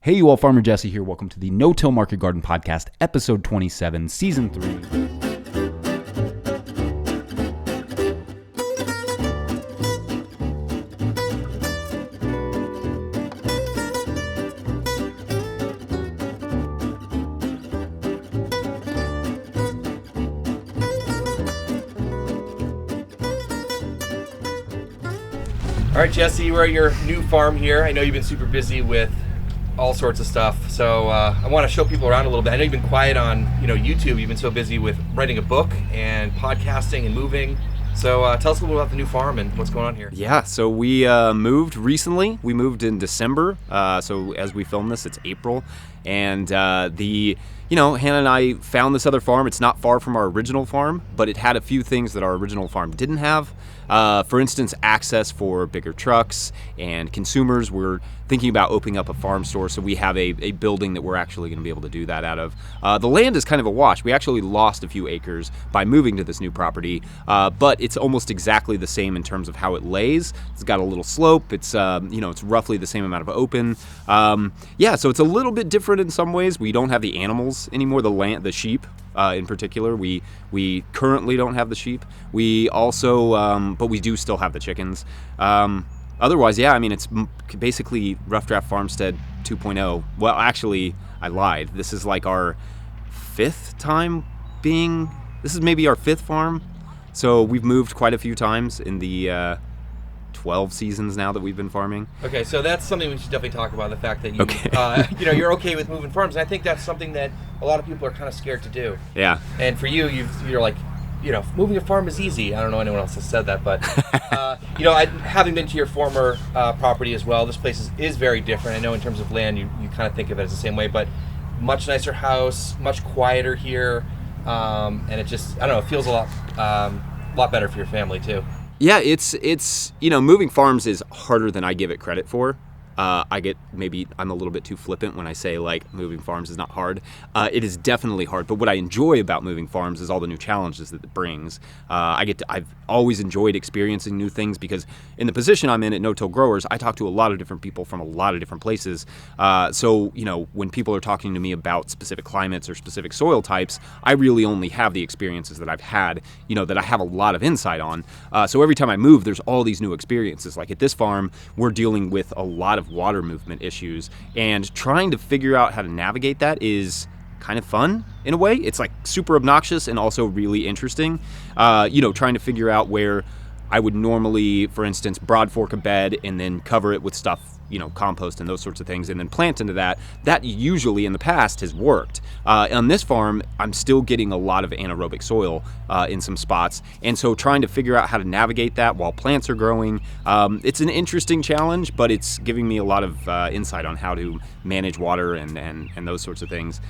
Hey, you all, Farmer Jesse here. Welcome to the No-Till Market Garden Podcast, episode 27, season 3. All right, Jesse, we're at your new farm here. I know you've been super busy with all sorts of stuff, so I want to show people around a little bit. I know you've been quiet on YouTube. You've been so busy with writing a book and podcasting and moving. So tell us a little bit about the new farm and what's going on here. Yeah, so we moved recently. We moved in December. So as we film this, it's April, and Hannah and I found this other farm. It's not far from our original farm, but it had a few things that our original farm didn't have. For instance, access for bigger trucks and consumers. We're thinking about opening up a farm store, so we have a building that we're actually going to be able to do that out of. The land is kind of a wash. We actually lost a few acres by moving to this new property, but it's almost exactly the same in terms of how it lays. It's got a little slope. It's it's roughly the same amount of open. So it's a little bit different in some ways. We don't have the animals anymore. The sheep. In particular, we currently don't have the sheep. We also, but we do still have the chickens. Otherwise, it's basically Rough Draft Farmstead 2.0. Well, actually, I lied. This is like our fifth time this is maybe our fifth farm. So we've moved quite a few times in the 12 seasons now that we've been farming. Okay, so that's something we should definitely talk about, the fact that you're okay with moving farms. And I think that's something that a lot of people are kind of scared to do. Yeah. And for you, you're like, moving a farm is easy. I don't know anyone else has said that, but having been to your former property as well, this place is very different. I know in terms of land, you kind of think of it as the same way, but much nicer house, much quieter here, and it just, I don't know, it feels a lot better for your family too. Yeah, it's moving farms is harder than I give it credit for. Maybe I'm a little bit too flippant when I say like moving farms is not hard. It is definitely hard, but what I enjoy about moving farms is all the new challenges that it brings. I've always enjoyed experiencing new things because in the position I'm in at No-Till Growers, I talk to a lot of different people from a lot of different places. So when people are talking to me about specific climates or specific soil types, I really only have the experiences that I've had, that I have a lot of insight on. So every time I move, there's all these new experiences. Like at this farm, we're dealing with a lot of water movement issues, and trying to figure out how to navigate that is kind of fun in a way. It's like super obnoxious and also really interesting. Trying to figure out where I would normally, for instance, Broadfork a bed and then cover it with stuff, compost and those sorts of things, and then plant into that. That usually in the past has worked. On this farm, I'm still getting a lot of anaerobic soil in some spots, and so trying to figure out how to navigate that while plants are growing, it's an interesting challenge, but it's giving me a lot of insight on how to manage water and those sorts of things.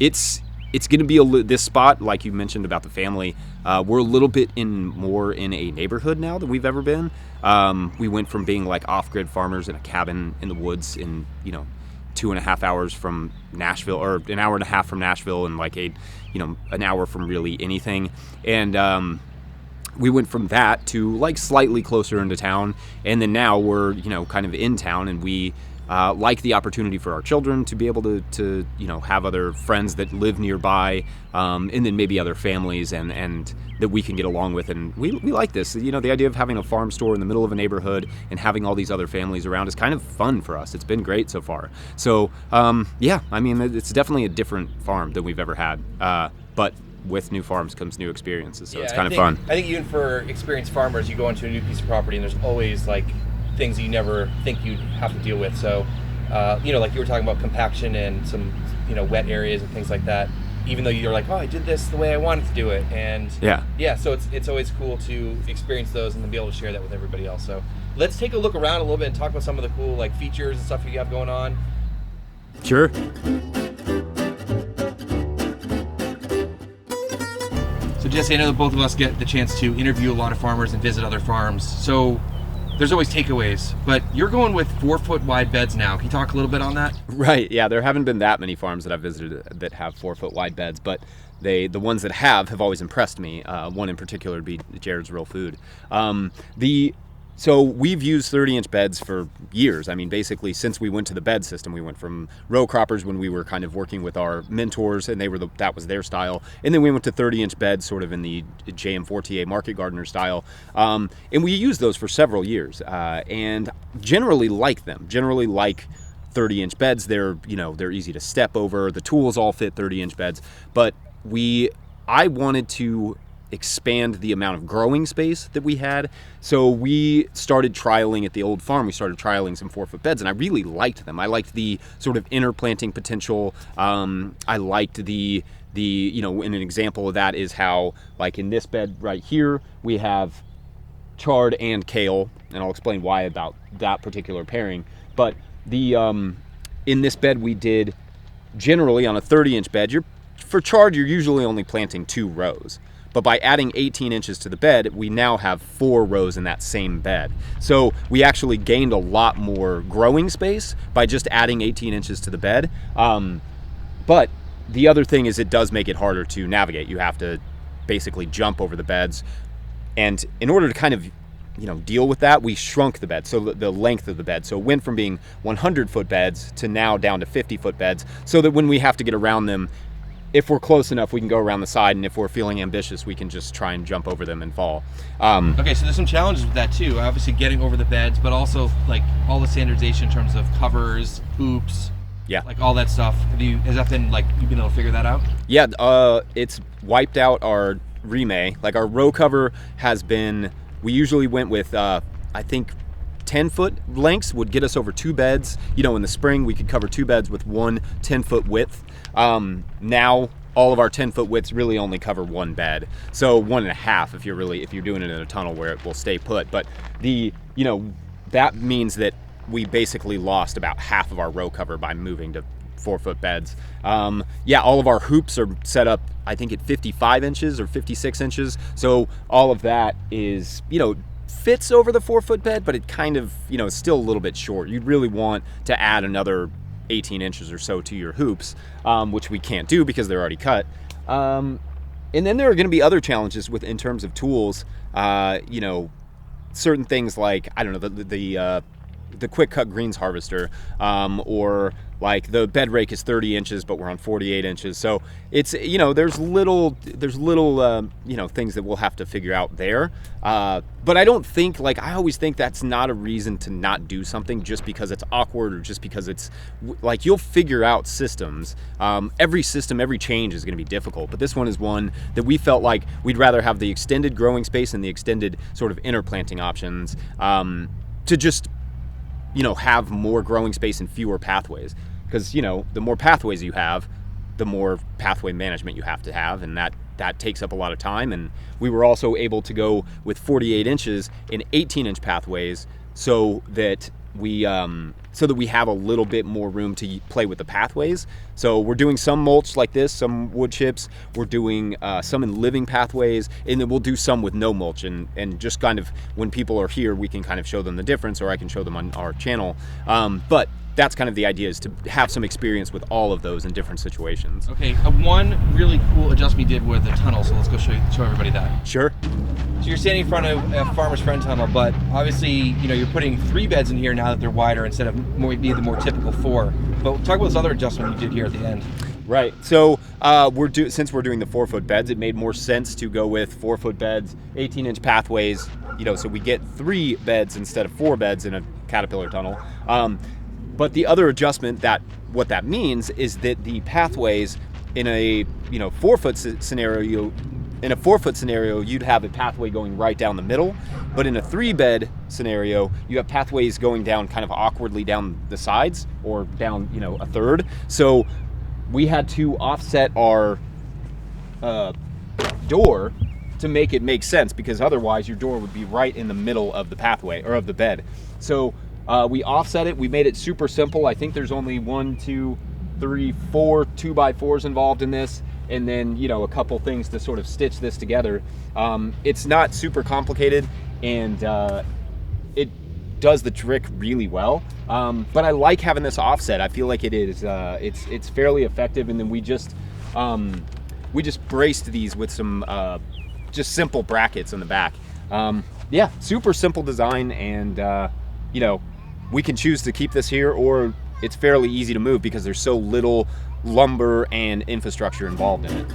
It's going to be this spot, like you mentioned about the family. We're a little bit more in a neighborhood now than we've ever been. We went from being like off-grid farmers in a cabin in the woods in 2.5 hours from Nashville, or an hour and a half from Nashville, and like an hour from really anything. And we went from that to like slightly closer into town, and then now we're kind of in town, and we like the opportunity for our children to be able to have other friends that live nearby, and then maybe other families and that we can get along with. And we like this. The idea of having a farm store in the middle of a neighborhood and having all these other families around is kind of fun for us. It's been great so far. So, it's definitely a different farm than we've ever had. But with new farms comes new experiences, so it's kind of fun. I think even for experienced farmers, you go into a new piece of property and there's always like things you never think you'd have to deal with. So, like you were talking about compaction and some, wet areas and things like that, even though you're like, oh, I did this the way I wanted to do it. And so it's always cool to experience those and then be able to share that with everybody else. So let's take a look around a little bit and talk about some of the cool like features and stuff you have going on. Sure. So Jesse, I know that both of us get the chance to interview a lot of farmers and visit other farms. So there's always takeaways, but you're going with 4-foot wide beds now. Can you talk a little bit on that? Right. Yeah, there haven't been that many farms that I've visited that have 4-foot wide beds, but the ones that have always impressed me. One in particular would be Jared's Real Food. So we've used 30-inch beds for years. I mean, basically since we went to the bed system, we went from row croppers when we were kind of working with our mentors, and that was their style, and then we went to 30-inch beds, sort of in the JM4TA market gardener style, and we used those for several years, and generally like them. Generally like 30-inch beds. They're easy to step over. The tools all fit 30-inch beds, but I wanted to expand the amount of growing space that we had. So we started trialing at the old farm. We started trialing some 4-foot beds, and I really liked them. I liked the sort of interplanting potential. I liked the and an example of that is how, like in this bed right here, we have chard and kale, and I'll explain why about that particular pairing. But in this bed we did, generally on a 30-inch bed, for chard you're usually only planting 2 rows. But by adding 18 inches to the bed, we now have 4 rows in that same bed. So we actually gained a lot more growing space by just adding 18 inches to the bed. But the other thing is it does make it harder to navigate. You have to basically jump over the beds. And in order to kind of deal with that, we shrunk the bed, so the length of the bed. So it went from being 100-foot beds to now down to 50-foot beds, so that when we have to get around them, if we're close enough, we can go around the side, and if we're feeling ambitious, we can just try and jump over them and fall. Okay, so there's some challenges with that too. Obviously getting over the beds, but also like all the standardization in terms of covers, hoops, like all that stuff. Has that been like, you've been able to figure that out? Yeah, it's wiped out our remay. Like our row cover has been, we usually went with, I think 10-foot lengths would get us over 2 beds. In the spring we could cover 2 beds with one 10-foot width. Now all of our 10-foot widths really only cover 1 bed, so 1.5 if you're doing it in a tunnel where it will stay put. But that means that we basically lost about half of our row cover by moving to 4-foot beds. All of our hoops are set up, I think, at 55 inches or 56 inches, so all of that is fits over the 4-foot bed, but it kind of is still a little bit short. You'd really want to add another 18 inches or so to your hoops, which we can't do because they're already cut. And then there are going to be other challenges in terms of tools. Certain things like, I don't know, the quick cut greens harvester, or like the bed rake is 30 inches, but we're on 48 inches. So it's, there's little things that we'll have to figure out there. But I don't think, I always think that's not a reason to not do something just because it's awkward or just because it's like, you'll figure out systems. Every change is going to be difficult, but this one is one that we felt like we'd rather have the extended growing space and the extended sort of interplanting options, to just have more growing space and fewer pathways, because the more pathways you have, the more pathway management you have to have, and that takes up a lot of time. And we were also able to go with 48 inches in 18-inch pathways, so that we have a little bit more room to play with the pathways. So we're doing some mulch like this, some wood chips. We're doing some in living pathways, and then we'll do some with no mulch. And just kind of when people are here, we can kind of show them the difference, or I can show them on our channel. But that's kind of the idea, is to have some experience with all of those in different situations. Okay, one really cool adjustment you did with the tunnel, so let's go show everybody that. Sure. So you're standing in front of a farmer's friend tunnel, but obviously, you're putting 3 beds in here now that they're wider instead of the more typical 4. But talk about this other adjustment you did here at the end. Right. So since we're doing the 4-foot beds, it made more sense to go with 4-foot beds, 18-inch pathways. So we get 3 beds instead of 4 beds in a caterpillar tunnel. But the other adjustment, what that means is that the pathways in a 4-foot scenario, you'd have a pathway going right down the middle. But in a 3-bed scenario, you have pathways going down kind of awkwardly down the sides, or down a third. So we had to offset our door to make it make sense, because otherwise your door would be right in the middle of the pathway, or of the bed. So we offset it. We made it super simple. I think there's only 1, 2, 3, 4 2x4s involved in this, and then a couple things to sort of stitch this together. It's not super complicated, and it does the trick really well. But I like having this offset. I feel like it is it's fairly effective. And then we just braced these with some just simple brackets in the back. yeah, super simple design, and you know, we can choose to keep this here, or it's fairly easy to move because there's so little lumber and infrastructure involved in it.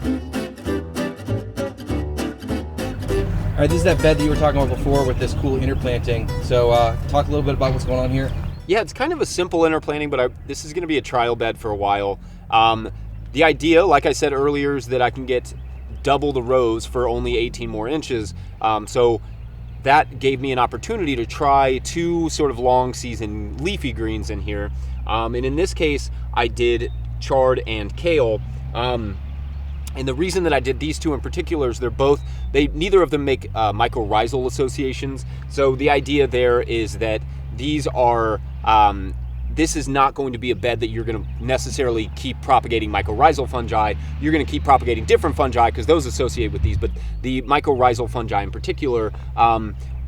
All right, this is that bed that you were talking about before with this cool interplanting. So talk a little bit about what's going on here. Yeah, it's kind of a simple interplanting, but this is going to be a trial bed for a while. The idea, like I said earlier, is that I can get double the rows for only 18 more inches. So that gave me an opportunity to try 2 sort of long season leafy greens in here. And in this case, I did chard and kale. And the reason that I did these 2 in particular is neither of them make mycorrhizal associations. So the idea there is that these are, this is not going to be a bed that you're going to necessarily keep propagating mycorrhizal fungi. You're going to keep propagating different fungi because those associate with these, but the mycorrhizal fungi in particular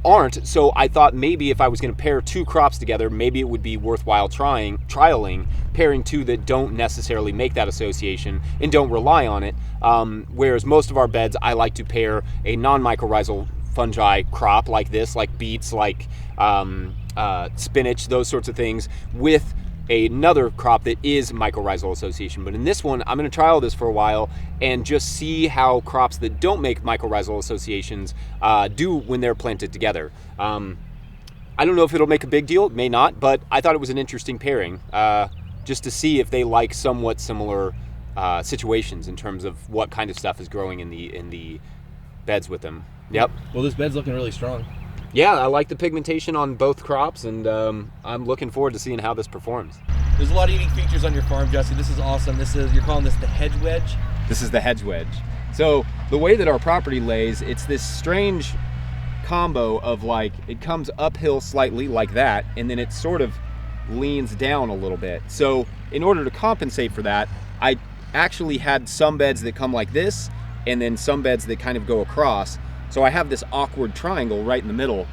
aren't. So I thought maybe if I was going to pair 2 crops together, maybe it would be worthwhile trialing pairing 2 that don't necessarily make that association and don't rely on it. Whereas most of our beds, I like to pair a non-mycorrhizal fungi crop like this, like beets, like spinach, those sorts of things, with another crop that is mycorrhizal association. But in this one, I'm going to trial this for a while and just see how crops that don't make mycorrhizal associations do when they're planted together. I don't know if it'll make a big deal, it may not, but I thought it was an interesting pairing just to see if they like somewhat similar situations in terms of what kind of stuff is growing in the beds with them. Yep. Well, this bed's looking really strong. Yeah, I like the pigmentation on both crops, and I'm looking forward to seeing how this performs. There's a lot of unique features on your farm, Jesse. This is awesome. You're calling this the hedge wedge? This is the hedge wedge. So the way that our property lays, it's this strange combo of like, it comes uphill slightly like that, and then it sort of leans down a little bit. So in order to compensate for that, I actually had some beds that come like this, and then some beds that kind of go across. So I have this awkward triangle right in the middle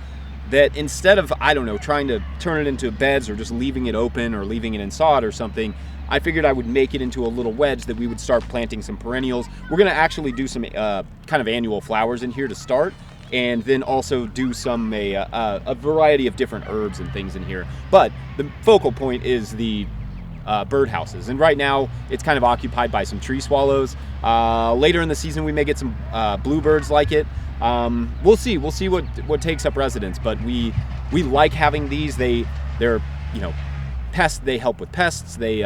that instead of, I don't know, trying to turn it into beds or just leaving it open or leaving it in sod or something, I figured I would make it into a little wedge that we would start planting some perennials. We're gonna actually do some kind of annual flowers in here to start, and then also do some a variety of different herbs and things in here. But the focal point is the birdhouses, and right now it's kind of occupied by some tree swallows. Later in the season we may get some bluebirds like it. We'll see what takes up residence, but we like having these. They're pests. They help with pests. They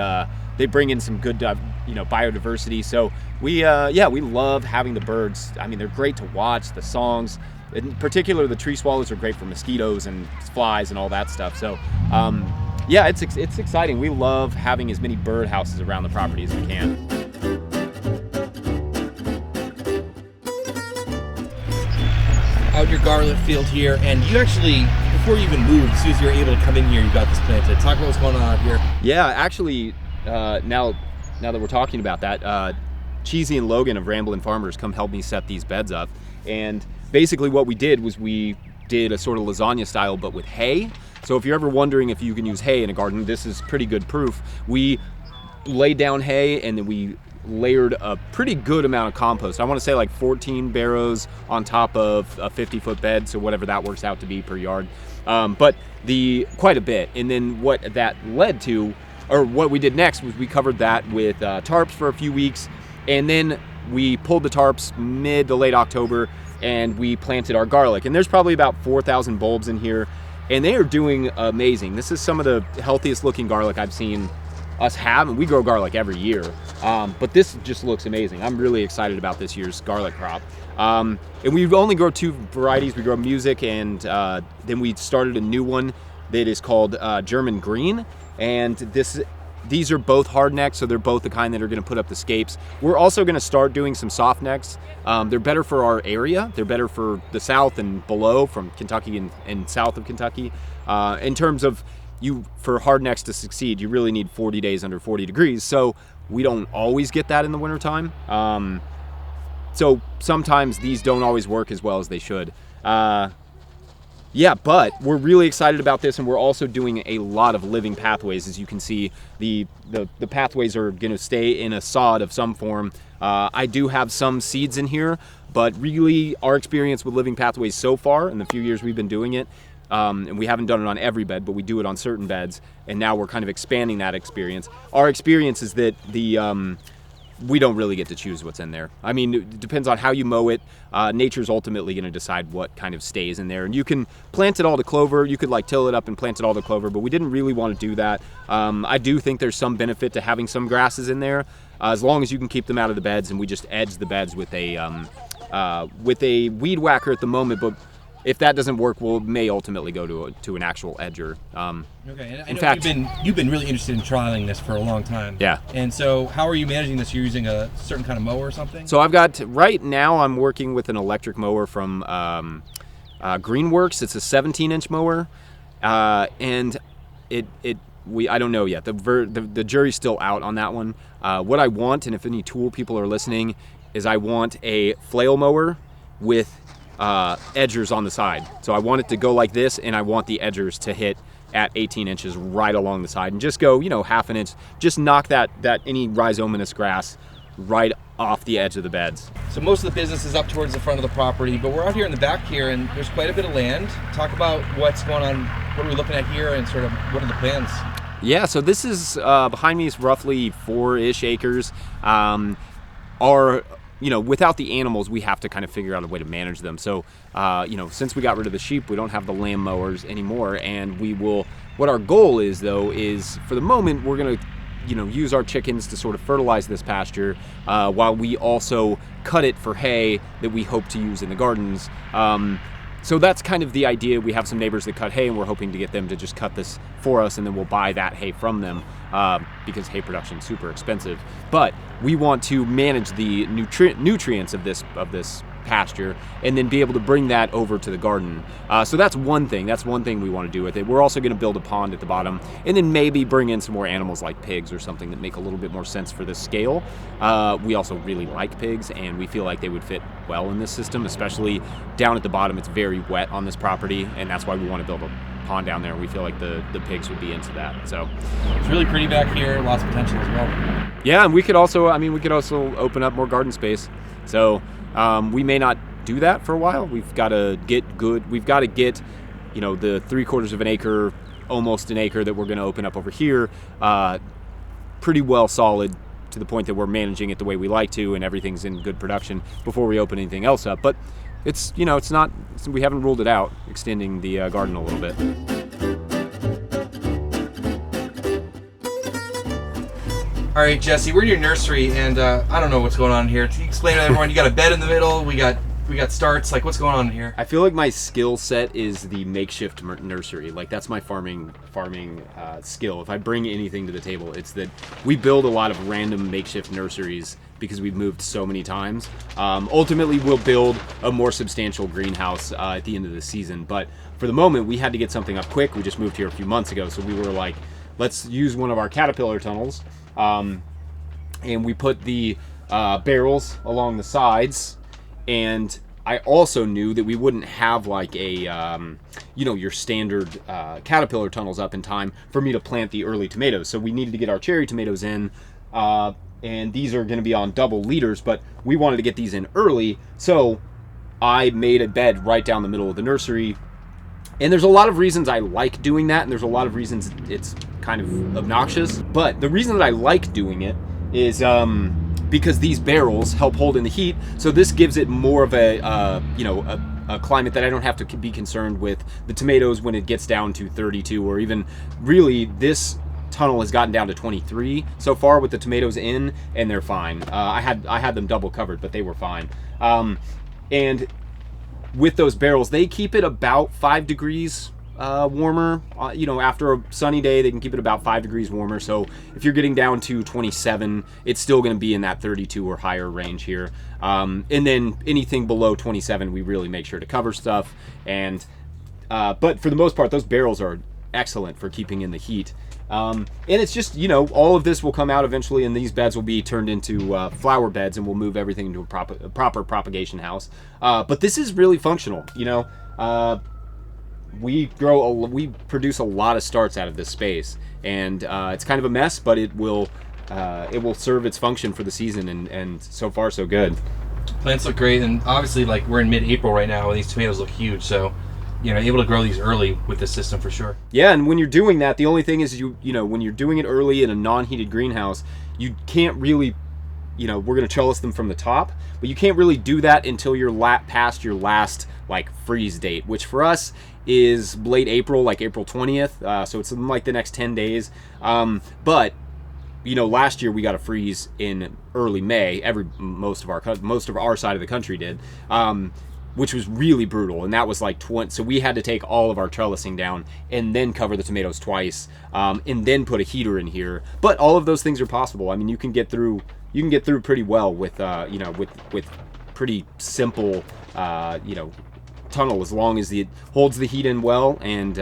bring in some good biodiversity. So we love having the birds. I mean, they're great to watch. The songs, in particular, the tree swallows are great for mosquitoes and flies and all that stuff. So yeah, it's exciting. We love having as many bird houses around the property as we can. Out your garlic field here, and you actually, before you even moved, as soon as you were able to come in here, you got this planted. Talk about what's going on out here. Yeah, actually, now that we're talking about that, Cheesy and Logan of Ramblin' Farmers come help me set these beds up. And basically what we did was we did a sort of lasagna style, but with hay. So if you're ever wondering if you can use hay in a garden, this is pretty good proof. We laid down hay, and then we layered a pretty good amount of compost. I want to say like 14 barrows on top of a 50-foot bed, so whatever that works out to be per yard. But quite a bit. And then what that led to, or what we did next, was we covered that with tarps for a few weeks, and then we pulled the tarps mid to late October, and we planted our garlic. And there's probably about 4,000 bulbs in here, and they are doing amazing. This is some of the healthiest looking garlic I've seen us have, and we grow garlic every year, but this just looks amazing. I'm really excited about this year's garlic crop. And we only grow 2 varieties. We grow Music, and then we started a new one that is called German Green, and these are both hard necks, so they're both the kind that are going to put up the scapes. We're also going to start doing some soft necks. They're better for our area. They're better for the south and below, from Kentucky and south of Kentucky. In terms of for hard necks to succeed, you really need 40 days under 40 degrees. So we don't always get that in the wintertime. So sometimes these don't always work as well as they should. Yeah, but we're really excited about this, and we're also doing a lot of living pathways. As you can see, the pathways are going to stay in a sod of some form. I do have some seeds in here, but really our experience with living pathways so far in the few years we've been doing it, and we haven't done it on every bed, but we do it on certain beds, and now we're kind of expanding that experience. Our experience is that we don't really get to choose what's in there. I mean, it depends on how you mow it. Nature's ultimately going to decide what kind of stays in there. And you can plant it all to clover. You could like till it up and plant it all to clover, but we didn't really want to do that. I do think there's some benefit to having some grasses in there, as long as you can keep them out of the beds. And we just edge the beds with a weed whacker at the moment, but if that doesn't work, we may ultimately go to an actual edger. Okay, and in fact, you've been really interested in trialing this for a long time. Yeah. And so, how are you managing this? You're using a certain kind of mower or something? So right now I'm working with an electric mower from Greenworks. It's a 17-inch mower, and I don't know yet. The jury's still out on that one. What I want, and if any tool people are listening, is I want a flail mower with edgers on the side. So I want it to go like this, and I want the edgers to hit at 18 inches right along the side and just go, half an inch, just knock that any rhizomatous grass right off the edge of the beds. So most of the business is up towards the front of the property, but we're out here in the back here, and there's quite a bit of land. Talk about what's going on, what are we looking at here, and sort of what are the plans? Yeah, so this is behind me is roughly 4-ish acres. Without the animals, we have to kind of figure out a way to manage them. So, since we got rid of the sheep, we don't have the lamb mowers anymore. And what our goal is, though, is for the moment, we're going to, use our chickens to sort of fertilize this pasture, while we also cut it for hay that we hope to use in the gardens. So that's kind of the idea. We have some neighbors that cut hay, and we're hoping to get them to just cut this for us, and then we'll buy that hay from them, because hay production is super expensive. But we want to manage the nutrients of this pasture, and then be able to bring that over to the garden. So that's one thing. That's one thing we want to do with it. We're also going to build a pond at the bottom, and then maybe bring in some more animals like pigs or something that make a little bit more sense for this scale. We also really like pigs, and we feel like they would fit well in this system, especially down at the bottom. It's very wet on this property, and that's why we want to build a pond down there. We feel like the pigs would be into that. So it's really pretty back here, lots of potential as well. Yeah, and we could also open up more garden space. So we may not do that for a while. We've got to get the 3/4 of an acre, almost an acre that we're going to open up over here, pretty well solid to the point that we're managing it the way we like to, and everything's in good production before we open anything else up. But we haven't ruled it out, extending the garden a little bit. All right, Jesse, we're in your nursery, and I don't know what's going on here. Can you explain to everyone? You got a bed in the middle. We got starts. Like, what's going on here? I feel like my skill set is the makeshift nursery. Like, that's my farming skill. If I bring anything to the table, it's that we build a lot of random makeshift nurseries because we've moved so many times. Ultimately, we'll build a more substantial greenhouse at the end of the season. But for the moment, we had to get something up quick. We just moved here a few months ago, so we were like, let's use one of our caterpillar tunnels. And we put the barrels along the sides, and I also knew that we wouldn't have like a your standard caterpillar tunnels up in time for me to plant the early tomatoes. So we needed to get our cherry tomatoes in, and these are going to be on double leaders, but we wanted to get these in early, so I made a bed right down the middle of the nursery. And there's a lot of reasons I like doing that, and there's a lot of reasons it's kind of obnoxious. But the reason that I like doing it is because these barrels help hold in the heat. So this gives it more of a climate that I don't have to be concerned with the tomatoes when it gets down to 32, or even really this tunnel has gotten down to 23 so far with the tomatoes in, and they're fine. I had them double covered, but they were fine. And with those barrels, they keep it about 5 degrees warmer. After a sunny day, they can keep it about 5 degrees warmer. So if you're getting down to 27, it's still going to be in that 32 or higher range here. And then anything below 27, we really make sure to cover stuff. And but for the most part, those barrels are excellent for keeping in the heat. And it's just, all of this will come out eventually, and these beds will be turned into flower beds, and we'll move everything into a proper propagation house. But this is really functional, we produce a lot of starts out of this space, and it's kind of a mess, but it will serve its function for the season, and so far so good. Plants look great, and obviously, like, we're in mid-April right now, and these tomatoes look huge. So, able to grow these early with this system for sure. Yeah, and when you're doing that, the only thing is when you're doing it early in a non-heated greenhouse, you can't really, we're going to trellis them from the top, but you can't really do that until you're past your last like freeze date, which for us is late April, like April 20th. So it's in like the next 10 days. But last year we got a freeze in early May. Most of our side of the country did, which was really brutal, and that was like 20. So we had to take all of our trellising down and then cover the tomatoes twice, and then put a heater in here. But all of those things are possible. I mean, you can get through pretty well with with pretty simple tunnel, as long as it holds the heat in well and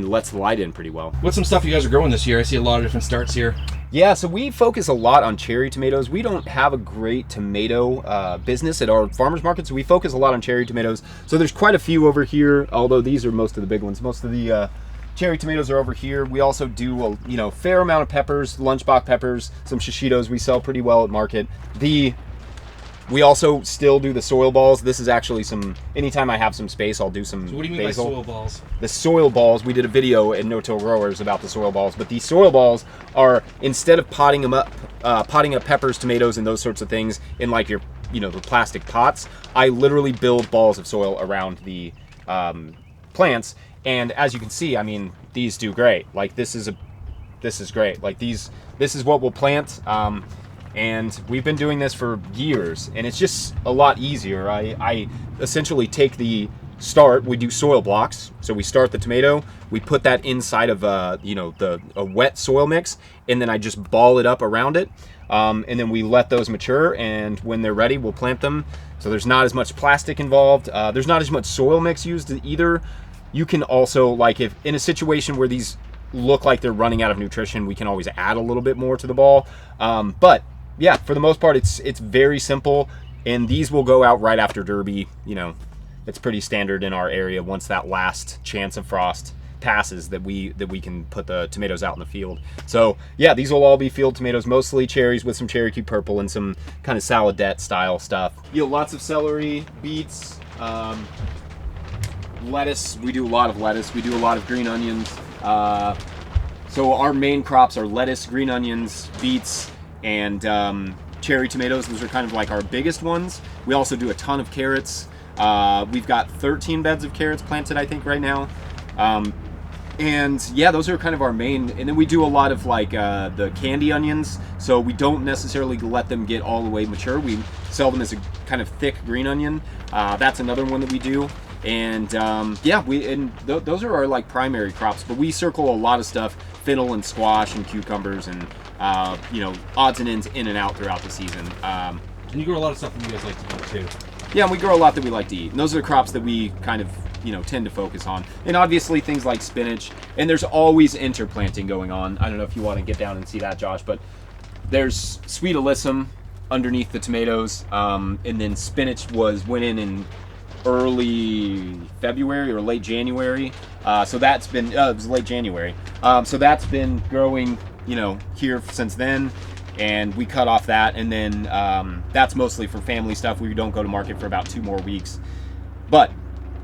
lets the light in pretty well. What's some stuff you guys are growing this year? I see a lot of different starts here. Yeah, so we focus a lot on cherry tomatoes. We don't have a great tomato business at our farmers market, so we focus a lot on cherry tomatoes. So there's quite a few over here, although these are most of the big ones. Most of the cherry tomatoes are over here. We also do a fair amount of peppers, lunchbox peppers, some shishitos we sell pretty well at market. We also still do the soil balls. This is actually anytime I have some space, I'll do some. So what do you mean basil. by soil balls? The soil balls, we did a video at No Till Growers about the soil balls, but these soil balls are, instead of potting up peppers, tomatoes, and those sorts of things in like your, the plastic pots, I literally build balls of soil around the plants. And as you can see, I mean, these do great. Like this is great. Like this is what we'll plant. And we've been doing this for years, and it's just a lot easier. I essentially take the start, we do soil blocks. So we start the tomato, we put that inside of a wet soil mix, and then I just ball it up around it. And then we let those mature, and when they're ready, we'll plant them. So there's not as much plastic involved. There's not as much soil mix used either. You can also, like, if in a situation where these look like they're running out of nutrition, we can always add a little bit more to the ball. But yeah, for the most part, it's very simple, and these will go out right after Derby. It's pretty standard in our area. Once that last chance of frost passes, that we can put the tomatoes out in the field. So yeah, these will all be field tomatoes, mostly cherries with some Cherokee purple and some kind of saladette style stuff. Lots of celery, beets, lettuce. We do a lot of lettuce. We do a lot of green onions. So our main crops are lettuce, green onions, beets, and cherry tomatoes. Those are kind of like our biggest ones. We also do a ton of carrots. We've got 13 beds of carrots planted, I think, right now. And yeah, those are kind of our main. And then we do a lot of like the candy onions. So we don't necessarily let them get all the way mature. We sell them as a kind of thick green onion. That's another one that we do. And yeah, those are our like primary crops. But we circle a lot of stuff: fennel and squash and cucumbers and odds and ends in and out throughout the season. And you grow a lot of stuff that you guys like to eat too. Yeah, and we grow a lot that we like to eat. And those are the crops that we kind of tend to focus on. And obviously things like spinach. And there's always interplanting going on. I don't know if you want to get down and see that, Josh, but there's sweet alyssum underneath the tomatoes. And then spinach went in early February or late January. So that's been, it was late January. So that's been growing, here since then. And we cut off that, and then that's mostly for family stuff. We don't go to market for about 2 more weeks. But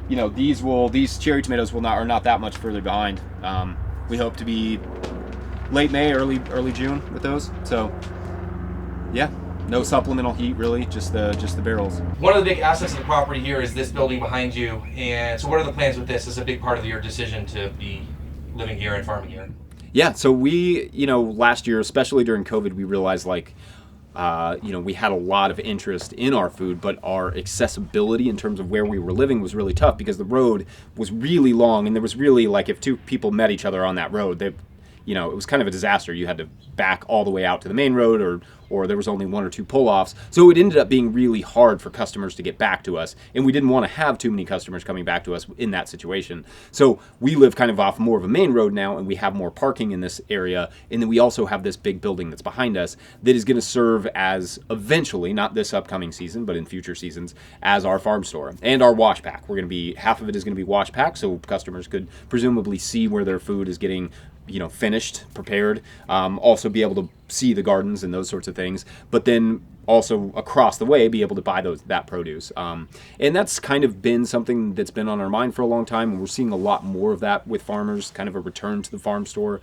these cherry tomatoes are not that much further behind. We hope to be late May, early June with those. So yeah, no supplemental heat really, just the barrels. One of the big assets of the property here is this building behind you. And so what are the plans with this? This is a big part of your decision to be living here and farming here. Yeah, so we, last year, especially during COVID, we realized we had a lot of interest in our food, but our accessibility in terms of where we were living was really tough because the road was really long, and there was really, like, if 2 people met each other on that road, you know, it was kind of a disaster. You had to back all the way out to the main road, or there was only 1 or 2 pull-offs. So it ended up being really hard for customers to get back to us, and we didn't want to have too many customers coming back to us in that situation. So we live kind of off more of a main road now, and we have more parking in this area, and then we also have this big building that's behind us that is going to serve as, eventually, not this upcoming season, but in future seasons, as our farm store and our wash pack. We're going to be, half of it is going to be wash pack, so customers could presumably see where their food is getting, you know, finished, prepared, also be able to see the gardens and those sorts of things, but then also across the way be able to buy that produce. And that's kind of been something that's been on our mind for a long time, and we're seeing a lot more of that with farmers, kind of a return to the farm store.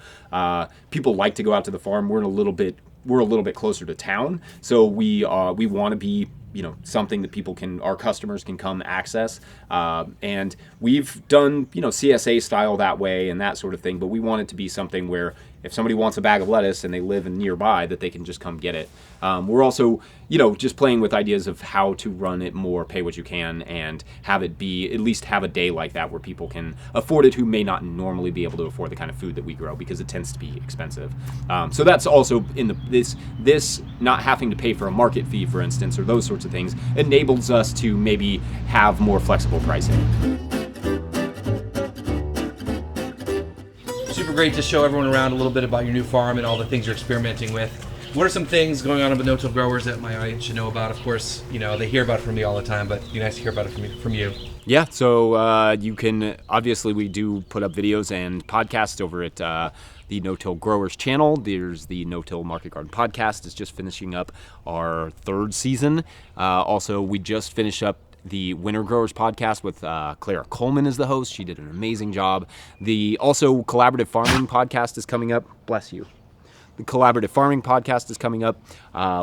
People like to go out to the farm. We're a little bit closer to town, so we want to be, you know, something that our customers can come access. And we've done, you know, CSA style that way and that sort of thing, but we want it to be something where if somebody wants a bag of lettuce and they live nearby, that they can just come get it. We're also, you know, just playing with ideas of how to run it more pay what you can and have it be, at least have a day like that where people can afford it who may not normally be able to afford the kind of food that we grow, because it tends to be expensive. So that's also in this not having to pay for a market fee, for instance, or those sorts of things, enables us to maybe have more flexible pricing. Super great to show everyone around a little bit about your new farm and all the things you're experimenting with. What are some things going on with no-till growers that my audience should know about? Of course, you know, they hear about it from me all the time, but it'd be nice to hear about it from you. Yeah, so you can, obviously we do put up videos and podcasts over at the No-Till Growers channel. There's the No-Till Market Garden podcast. It's just finishing up our 3rd season. Also, we just finished up the Winter Growers podcast with Clara Coleman as the host. She did an amazing job. The also Collaborative Farming podcast is coming up. Bless you. The Collaborative Farming podcast is coming up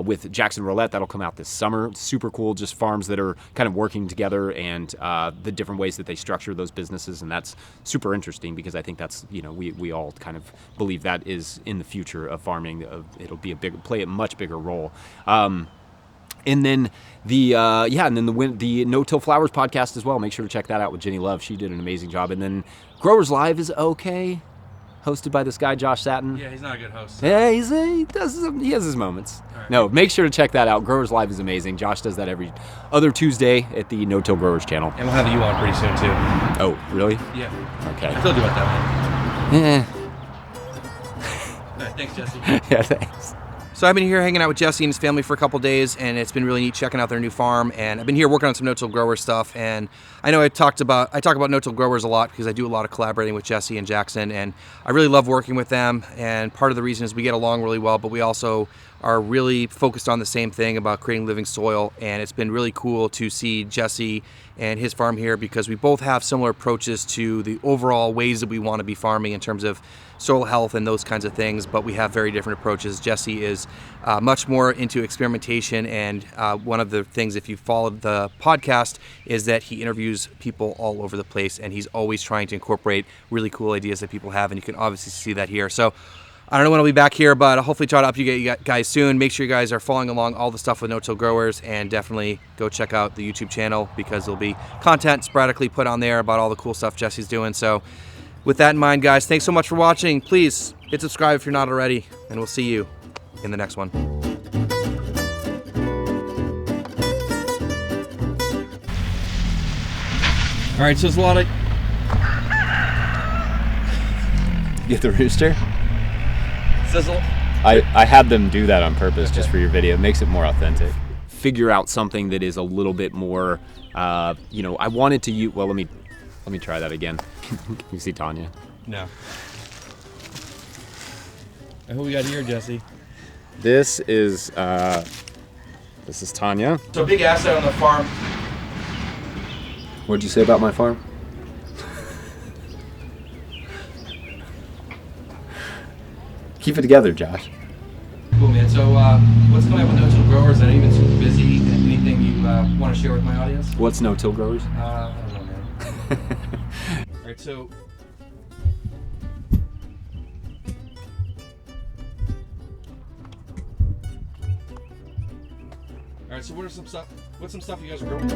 with Jackson Roulette. That'll come out this summer. It's super cool, just farms that are kind of working together and the different ways that they structure those businesses. And that's super interesting because I think that's, you know, we all kind of believe that is in the future of farming. It'll be play a much bigger role. And then the No-Till Flowers podcast as well. Make sure to check that out with Jenny Love. She did an amazing job. And then Growers Live is okay, hosted by this guy Josh Satin. Yeah, he's not a good host. Yeah, he has his moments. Right. No, make sure to check that out. Growers Live is amazing. Josh does that every other Tuesday at the No-Till Growers channel. And we'll have you on pretty soon too. Oh, really? Yeah. Okay. I told you about that one. Yeah. All right, thanks, Jesse. Yeah, thanks. So I've been here hanging out with Jesse and his family for a couple days, and it's been really neat checking out their new farm. And I've been here working on some no-till grower stuff. And I know I talk about no-till growers a lot because I do a lot of collaborating with Jesse and Jackson, and I really love working with them. And part of the reason is we get along really well, but we also are really focused on the same thing about creating living soil. And it's been really cool to see Jesse and his farm here because we both have similar approaches to the overall ways that we want to be farming in terms of soil health and those kinds of things, but we have very different approaches. Jesse is much more into experimentation, and one of the things, if you followed the podcast, is that he interviews people all over the place, and he's always trying to incorporate really cool ideas that people have, and you can obviously see that here. So I don't know when I'll be back here, but I'll hopefully try to update you guys soon. Make sure you guys are following along all the stuff with No-Till Growers, and definitely go check out the YouTube channel because there'll be content sporadically put on there about all the cool stuff Jesse's doing. So with that in mind, guys, thanks so much for watching. Please hit subscribe if you're not already, and we'll see you in the next one. All right, so there's a lot of... Get the rooster? Says I had them do that on purpose just for your video. It makes it more authentic. Figure out something that is a little bit more, I wanted to use, well, let me try that again. Can you see Tanya? No. Who we got here, Jesse? This is Tanya. So big asset on the farm. What'd you say about my farm? Keep it together, Josh. Cool, man. So what's going on with No-Till Growers? I know you've been super busy. Anything you want to share with my audience? What's No-Till Growers? I don't know, man. All right, so... All right, so what's some stuff you guys are growing?